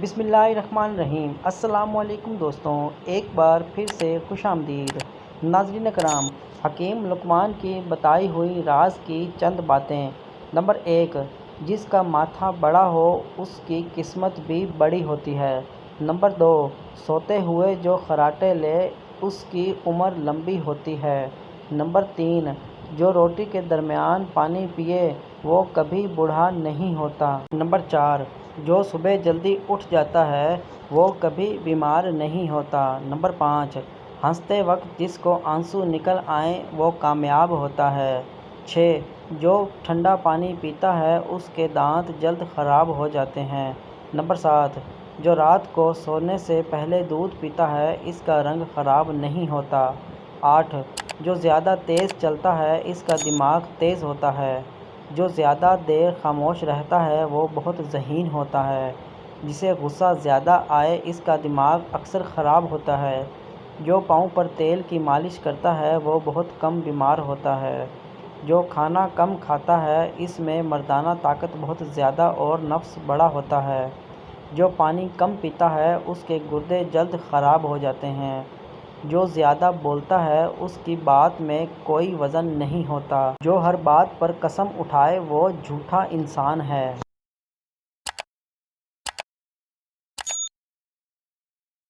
بسم اللہ الرحمن الرحیم۔ السلام علیکم دوستوں، ایک بار پھر سے خوش آمدید۔ ناظرین کرام، حکیم لقمان کی بتائی ہوئی راز کی چند باتیں۔ نمبر 1، جس کا ماتھا بڑا ہو اس کی قسمت بھی بڑی ہوتی ہے۔ نمبر 2، سوتے ہوئے جو خراٹے لے اس کی عمر لمبی ہوتی ہے۔ نمبر 3، جو روٹی کے درمیان پانی پیے وہ کبھی بوڑھا نہیں ہوتا۔ نمبر 4، جو صبح جلدی اٹھ جاتا ہے وہ کبھی بیمار نہیں ہوتا۔ نمبر 5، ہنستے وقت جس کو آنسو نکل آئیں وہ کامیاب ہوتا ہے۔ 6، جو ٹھنڈا پانی پیتا ہے اس کے دانت جلد خراب ہو جاتے ہیں۔ نمبر 7، جو رات کو سونے سے پہلے دودھ پیتا ہے اس کا رنگ خراب نہیں ہوتا۔ 8، جو زیادہ تیز چلتا ہے اس کا دماغ تیز ہوتا ہے۔ جو زیادہ دیر خاموش رہتا ہے وہ بہت ذہین ہوتا ہے۔ جسے غصہ زیادہ آئے اس کا دماغ اکثر خراب ہوتا ہے۔ جو پاؤں پر تیل کی مالش کرتا ہے وہ بہت کم بیمار ہوتا ہے۔ جو کھانا کم کھاتا ہے اس میں مردانہ طاقت بہت زیادہ اور نفس بڑا ہوتا ہے۔ جو پانی کم پیتا ہے اس کے گردے جلد خراب ہو جاتے ہیں۔ جو زیادہ بولتا ہے اس کی بات میں کوئی وزن نہیں ہوتا۔ جو ہر بات پر قسم اٹھائے وہ جھوٹا انسان ہے۔